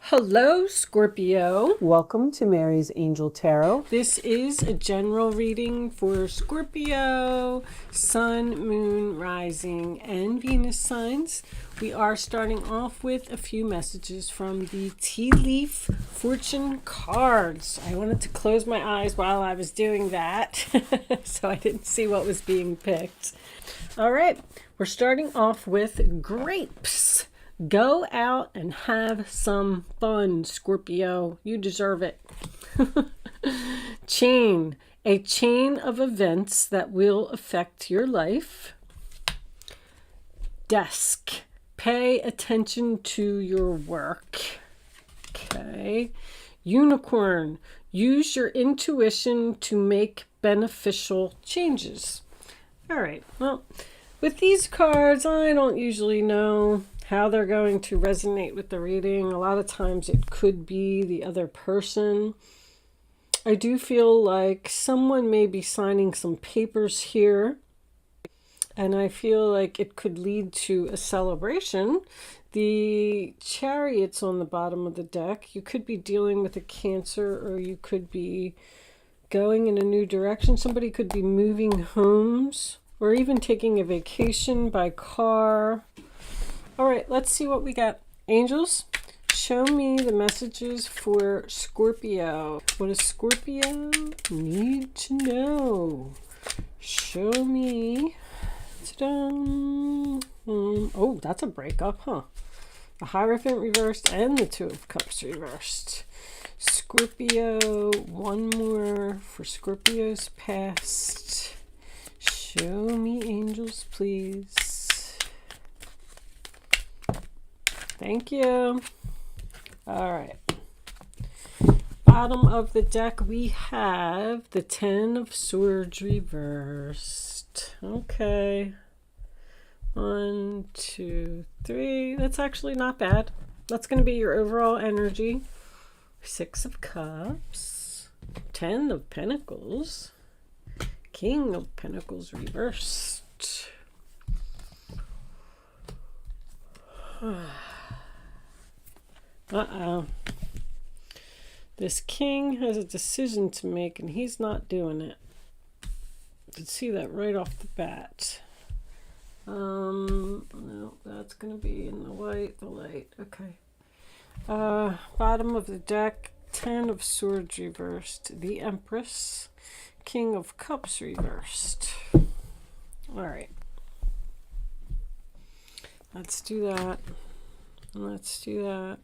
Hello, Scorpio. Welcome to Mary's Angel Tarot. This is a general reading for Scorpio, Sun, Moon, Rising, and Venus signs. We are starting off with a few messages from the Tea Leaf Fortune cards. I wanted to close my eyes while I was doing that, so I didn't see what was being picked. All right, we're starting off with grapes. Go out and have some fun, Scorpio. You deserve it. Chain. A chain of events that will affect your life. Desk. Pay attention to your work. Okay. Unicorn. Use your intuition to make beneficial changes. All right. Well, with these cards, I don't usually know how they're going to resonate with the reading. A lot of times it could be the other person. I do feel like someone may be signing some papers here, and I feel like it could lead to a celebration. The Chariot's on the bottom of the deck. You could be dealing with a Cancer, or you could be going in a new direction. Somebody could be moving homes, or even taking a vacation by car. All right, let's see what we got. Angels, show me the messages for Scorpio. What does Scorpio need to know? Show me. Ta-da. Oh, that's a breakup, huh? The Hierophant reversed and the Two of Cups reversed. Scorpio, one more for Scorpio's past. Show me, angels, please. Thank you. All right. Bottom of the deck, we have the Ten of Swords reversed. Okay. 1, 2, 3. That's actually not bad. That's going to be your overall energy. 6 of Cups. 10 of Pentacles. King of Pentacles reversed. Uh-oh. This king has a decision to make, and he's not doing it. You can see that right off the bat. No, that's going to be in the white, the light. Okay. Bottom of the deck, 10 of Swords reversed. The Empress. King of Cups reversed. All right. Let's do that. Let's do that.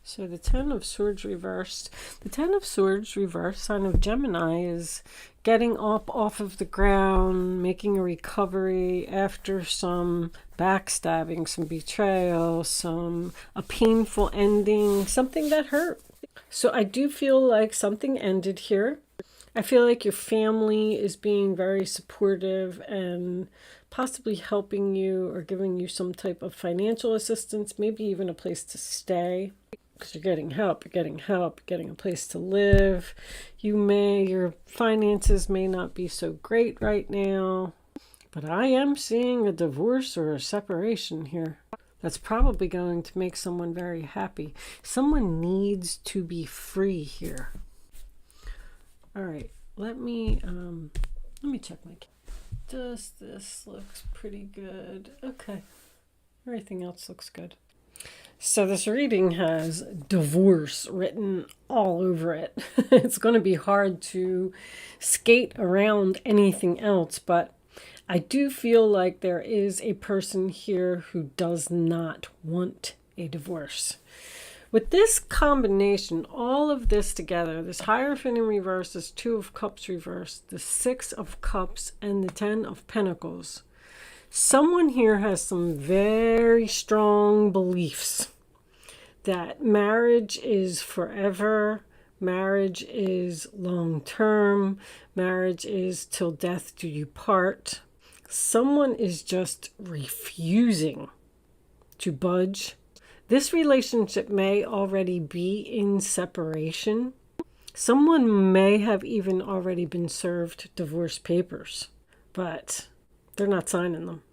So the Ten of Swords reversed. The Ten of Swords reversed, sign of Gemini, is getting up off of the ground, making a recovery after some backstabbing, some betrayal, a painful ending, something that hurt. So I do feel like something ended here. I feel like your family is being very supportive and possibly helping you or giving you some type of financial assistance, maybe even a place to stay. Because you're getting help, you're getting a place to live. Your finances may not be so great right now, but I am seeing a divorce or a separation here. That's probably going to make someone very happy. Someone needs to be free here. All right, let me check my camera. Just this looks pretty good. Okay, everything else looks good. So this reading has divorce written all over it. It's going to be hard to skate around anything else, but I do feel like there is a person here who does not want a divorce. With this combination, all of this together, this Hierophant in reverse, this Two of Cups reversed, the 6 of Cups, and the 10 of Pentacles, someone here has some very strong beliefs that marriage is forever, marriage is long-term, marriage is till death do you part. Someone is just refusing to budge. This relationship may already be in separation. Someone may have even already been served divorce papers, but They're not signing them.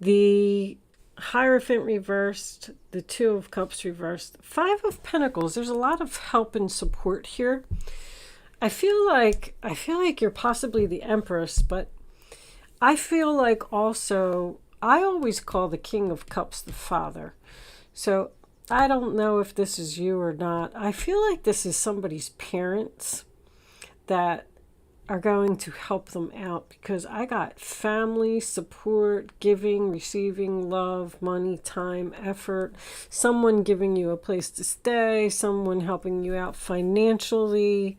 The Hierophant reversed, the Two of Cups reversed, Five of Pentacles. There's a lot of help and support here. I feel like you're possibly the Empress, but I feel like also, I always call the King of Cups the Father. So I don't know if this is you or not. I feel like this is somebody's parents that are going to help them out, because I got family support, giving, receiving, love, money, time, effort, someone giving you a place to stay, someone helping you out financially.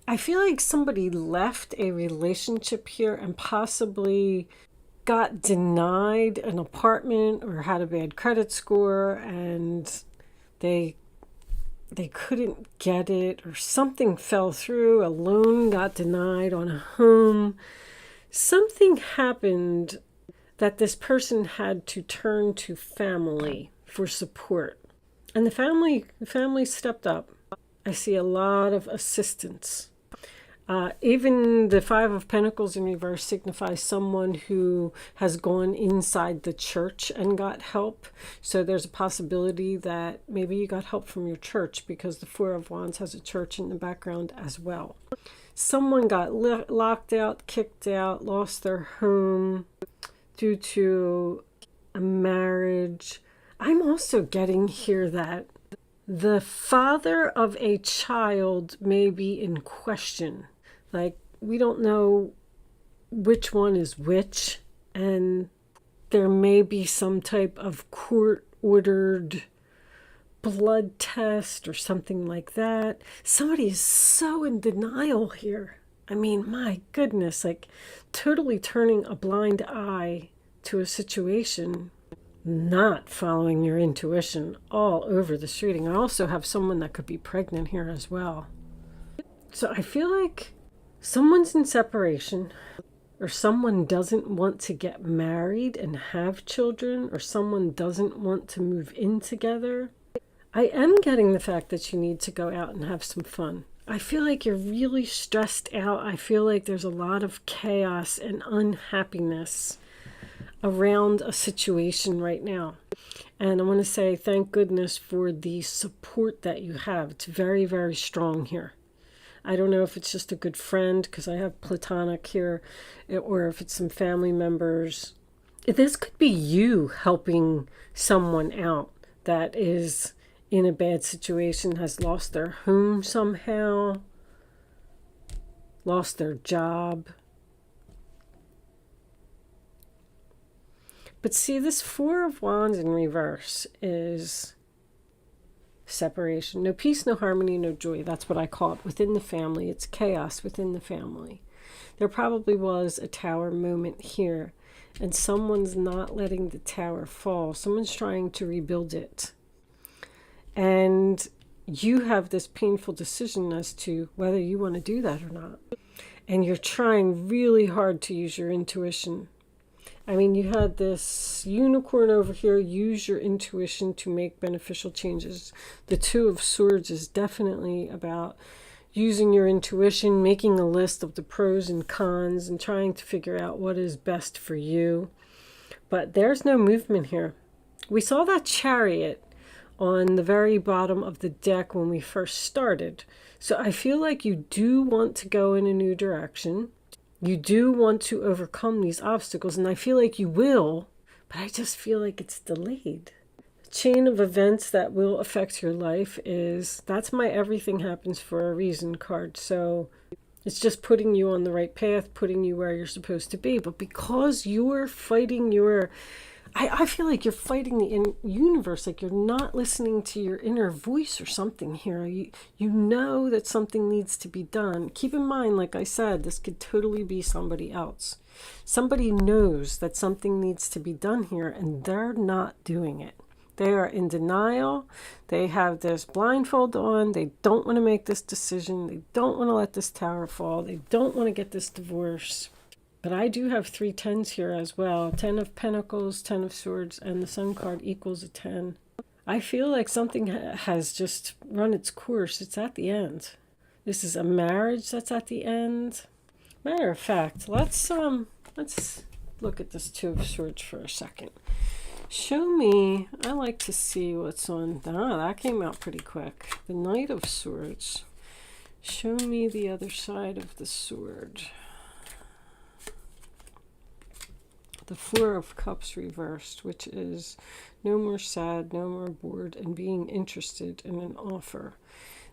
I feel like somebody left a relationship here and possibly got denied an apartment or had a bad credit score, and they couldn't get it, or something fell through, a loan got denied on a home. Something happened that this person had to turn to family for support. And the family stepped up. I see a lot of assistance. Even the Five of Pentacles in reverse signifies someone who has gone inside the church and got help. So there's a possibility that maybe you got help from your church, because the Four of Wands has a church in the background as well. Someone got locked out, kicked out, lost their home due to a marriage. I'm also getting here that the father of a child may be in question. Like, we don't know which one is which, and there may be some type of court-ordered blood test or something like that. Somebody is so in denial here. I mean, my goodness, like totally turning a blind eye to a situation, not following your intuition all over this reading. I also have someone that could be pregnant here as well. So I feel like someone's in separation, or someone doesn't want to get married and have children, or someone doesn't want to move in together. I am getting the fact that you need to go out and have some fun. I feel like you're really stressed out. I feel like there's a lot of chaos and unhappiness around a situation right now. And I want to say thank goodness for the support that you have. It's very, very strong here. I don't know if it's just a good friend, because I have platonic here, or if it's some family members. This could be you helping someone out that is in a bad situation, has lost their home somehow, lost their job. But see, this Four of Wands in reverse is separation. No peace, no harmony, no joy. That's what I call it within the family. It's chaos within the family. There probably was a tower moment here, and someone's not letting the tower fall. Someone's trying to rebuild it. And you have this painful decision as to whether you want to do that or not. And you're trying really hard to use your intuition. I mean, you had this unicorn over here. Use your intuition to make beneficial changes. The Two of Swords is definitely about using your intuition, making a list of the pros and cons, and trying to figure out what is best for you. But there's no movement here. We saw that Chariot on the very bottom of the deck when we first started. So I feel like you do want to go in a new direction. You do want to overcome these obstacles, and I feel like you will, but I just feel like it's delayed. The chain of events that will affect your life that's my everything happens for a reason card. So it's just putting you on the right path, putting you where you're supposed to be. But because you're fighting I feel like you're fighting the universe, like you're not listening to your inner voice or something here. You know that something needs to be done. Keep in mind, like I said, this could totally be somebody else. Somebody knows that something needs to be done here, and they're not doing it. They are in denial. They have this blindfold on. They don't want to make this decision. They don't want to let this tower fall. They don't want to get this divorce. But I do have 3 10s here as well. 10 of Pentacles, 10 of Swords, and the Sun card equals a 10. I feel like something has just run its course. It's at the end. This is a marriage that's at the end. Matter of fact, let's look at this Two of Swords for a second. Show me, I like to see what's on, that came out pretty quick. The Knight of Swords. Show me the other side of the sword. The Four of Cups reversed, which is no more sad, no more bored, and being interested in an offer.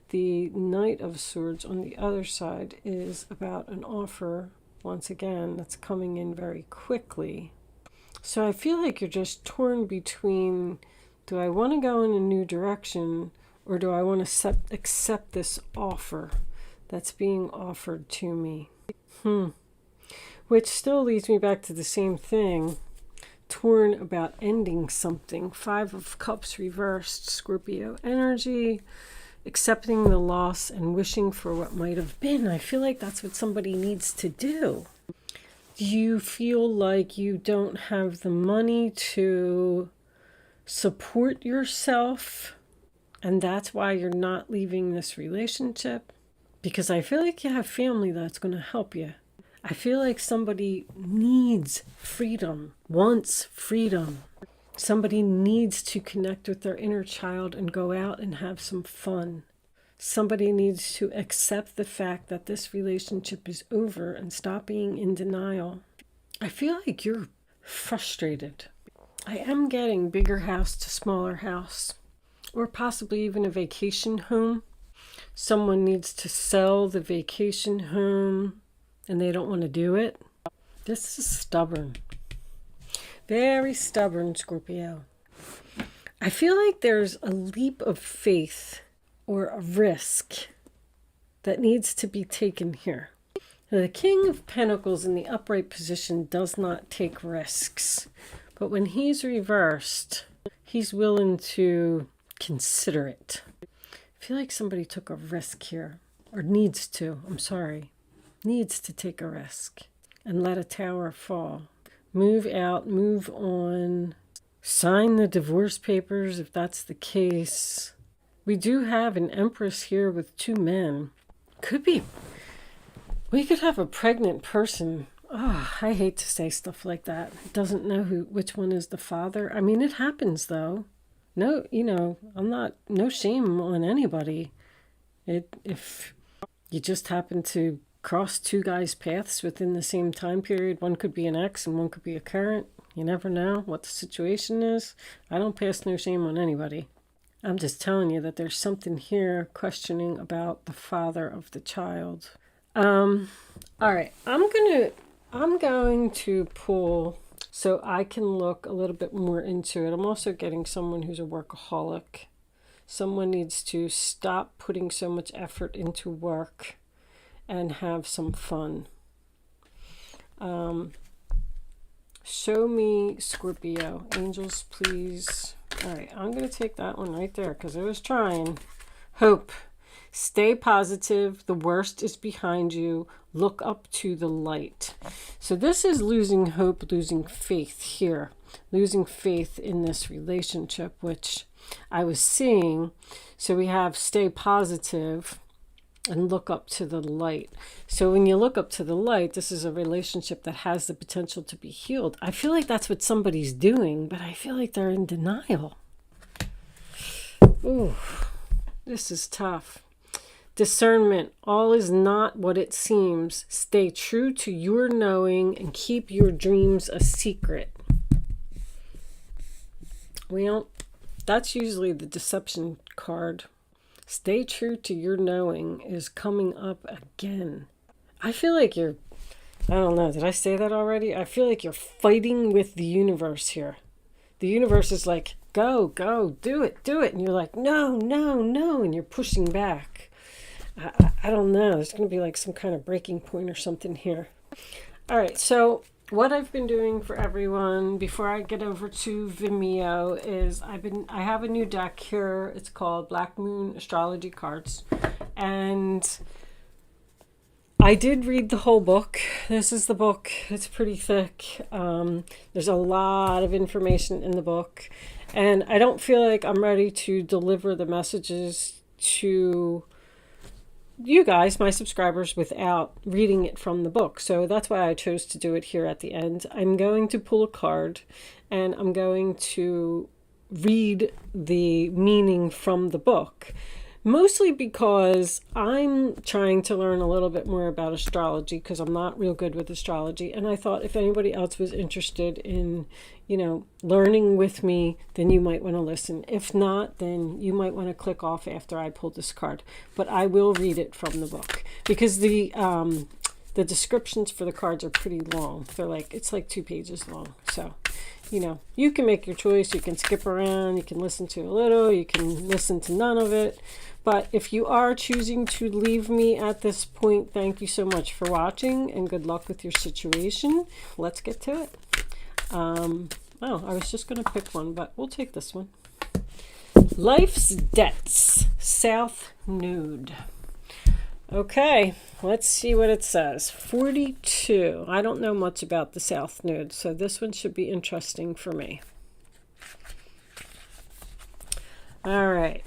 The Knight of Swords on the other side is about an offer, once again, that's coming in very quickly. So I feel like you're just torn between, do I want to go in a new direction, or do I want to accept this offer that's being offered to me? Which still leads me back to the same thing. Torn about ending something. Five of Cups reversed, Scorpio energy. Accepting the loss and wishing for what might have been. I feel like that's what somebody needs to do. Do you feel like you don't have the money to support yourself, and that's why you're not leaving this relationship? Because I feel like you have family that's going to help you. I feel like somebody needs freedom, wants freedom. Somebody needs to connect with their inner child and go out and have some fun. Somebody needs to accept the fact that this relationship is over and stop being in denial. I feel like you're frustrated. I am getting bigger house to smaller house, or possibly even a vacation home. Someone needs to sell the vacation home and they don't want to do it. This is stubborn. Very stubborn, Scorpio. I feel like there's a leap of faith or a risk that needs to be taken here. Now, the King of Pentacles in the upright position does not take risks. But when he's reversed, he's willing to consider it. I feel like somebody took a risk here. Or needs to, needs to take a risk and let a tower fall. Move out, move on, sign the divorce papers if that's the case. We do have an Empress here with two men. We could have a pregnant person. Oh, I hate to say stuff like that. It doesn't know which one is the father. I mean, it happens though. No, no shame on anybody. If you just happen to cross two guys' paths within the same time period. One could be an ex and one could be a current. You never know what the situation is. I don't pass no shame on anybody. I'm just telling you that there's something here questioning about the father of the child. All right, I'm going to pull so I can look a little bit more into it. I'm also getting someone who's a workaholic. Someone needs to stop putting so much effort into work and have some fun. Show me Scorpio. Angels, please. All right, I'm going to take that one right there because I was trying. Hope. Stay positive. The worst is behind you. Look up to the light. So this is losing hope, losing faith here. Losing faith in this relationship, which I was seeing. So we have stay positive and look up to the light. So when you look up to the light, this is a relationship that has the potential to be healed. I feel like that's what somebody's doing, but I feel like they're in denial. Ooh, this is tough. Discernment. All is not what it seems. Stay true to your knowing and keep your dreams a secret. Well, that's usually the deception card. Stay true to your knowing is coming up again. I feel like I don't know, did I say that already? I feel like you're fighting with the universe here. The universe is like, go, do it. And you're like, no, and you're pushing back. I don't know. There's going to be like some kind of breaking point or something here. All right, so what I've been doing for everyone before I get over to Vimeo is I have a new deck here. It's called Black Moon Astrology Cards, and I did read the whole book. This is the book. It's pretty thick. There's a lot of information in the book, and I don't feel like I'm ready to deliver the messages to you guys, my subscribers, without reading it from the book. So that's why I chose to do it here at the end. I'm going to pull a card and I'm going to read the meaning from the book. Mostly because I'm trying to learn a little bit more about astrology, because I'm not real good with astrology. And I thought if anybody else was interested in, learning with me, then you might want to listen. If not, then you might want to click off after I pull this card. But I will read it from the book, because the descriptions for the cards are pretty long. It's like 2 pages long. So, you can make your choice. You can skip around. You can listen to a little. You can listen to none of it. But if you are choosing to leave me at this point, thank you so much for watching and good luck with your situation. Let's get to it. I was just going to pick one, but we'll take this one. Life's Debts, South Node. Okay, let's see what it says. 42. I don't know much about the South Node, so this one should be interesting for me. All right.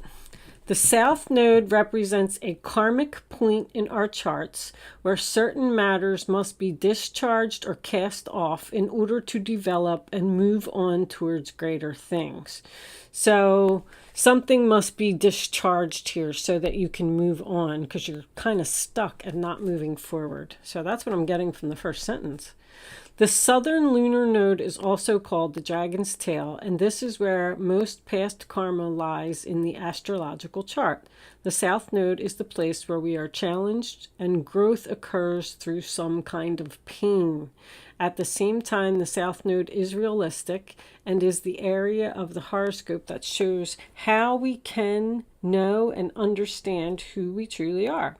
The South Node represents a karmic point in our charts where certain matters must be discharged or cast off in order to develop and move on towards greater things. So something must be discharged here so that you can move on, because you're kind of stuck and not moving forward. So that's what I'm getting from the first sentence. The southern lunar node is also called the dragon's tail, and this is where most past karma lies in the astrological chart. The south node is the place where we are challenged and growth occurs through some kind of pain. At the same time, the south node is realistic and is the area of the horoscope that shows how we can know and understand who we truly are.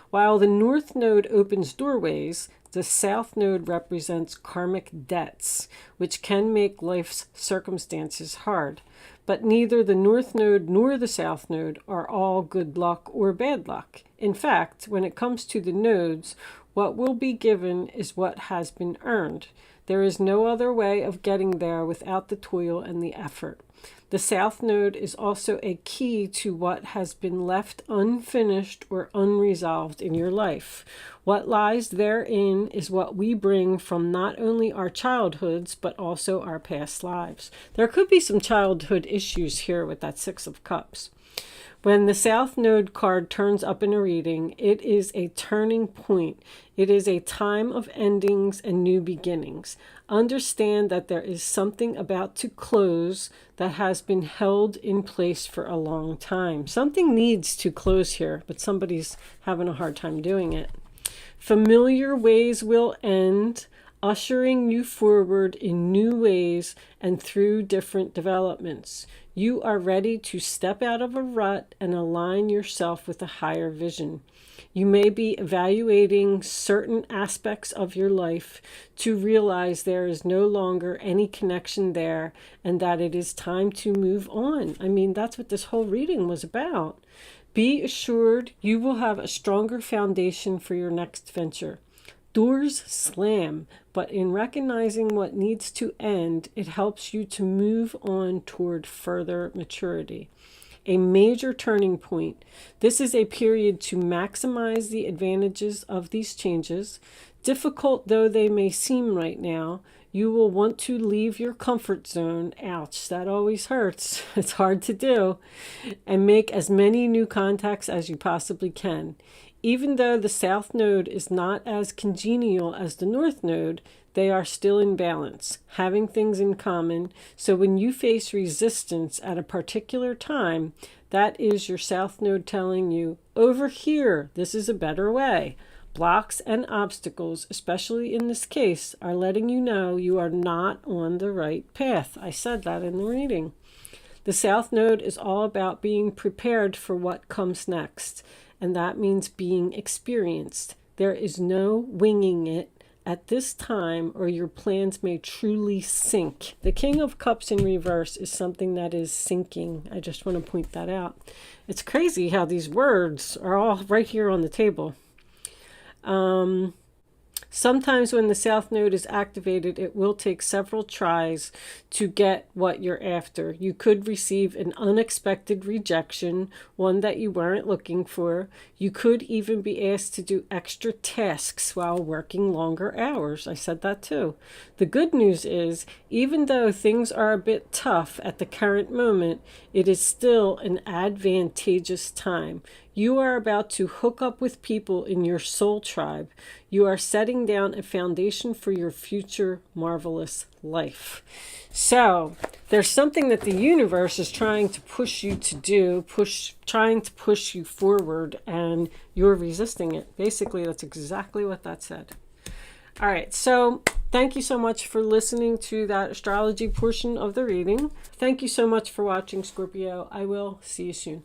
While the north node opens doorways, the south node represents karmic debts, which can make life's circumstances hard. But neither the north node nor the south node are all good luck or bad luck. In fact, when it comes to the nodes, what will be given is what has been earned. There is no other way of getting there without the toil and the effort. The south node is also a key to what has been left unfinished or unresolved in your life. What lies therein is what we bring from not only our childhoods, but also our past lives. There could be some childhood issues here with that Six of Cups. When the South Node card turns up in a reading, it is a turning point. It is a time of endings and new beginnings. Understand that there is something about to close that has been held in place for a long time. Something needs to close here, but somebody's having a hard time doing it. Familiar ways will end, ushering you forward in new ways and through different developments. You are ready to step out of a rut and align yourself with a higher vision. You may be evaluating certain aspects of your life to realize there is no longer any connection there and that it is time to move on. I mean, that's what this whole reading was about. Be assured you will have a stronger foundation for your next venture. Doors slam, but in recognizing what needs to end, it helps you to move on toward further maturity. A major turning point. This is a period to maximize the advantages of these changes. Difficult though they may seem right now, you will want to leave your comfort zone. Ouch, that always hurts. It's hard to do. And make as many new contacts as you possibly can. Even though the South Node is not as congenial as the North Node, they are still in balance, having things in common. So when you face resistance at a particular time, that is your South Node telling you, over here, this is a better way. Blocks and obstacles, especially in this case, are letting you know you are not on the right path. I said that in the reading. The South Node is all about being prepared for what comes next. And that means being experienced. There is no winging it at this time, or your plans may truly sink. The King of Cups in reverse is something that is sinking. I just want to point that out. It's crazy how these words are all right here on the table. Sometimes when the South Node is activated, it will take several tries to get what you're after. You could receive an unexpected rejection, one that you weren't looking for. You could even be asked to do extra tasks while working longer hours. I said that too. The good news is, even though things are a bit tough at the current moment, it is still an advantageous time. You are about to hook up with people in your soul tribe. You are setting down a foundation for your future marvelous life. So there's something that the universe is trying to push you to do, trying to push you forward, and you're resisting it. Basically, that's exactly what that said. All right, so thank you so much for listening to that astrology portion of the reading. Thank you so much for watching, Scorpio. I will see you soon.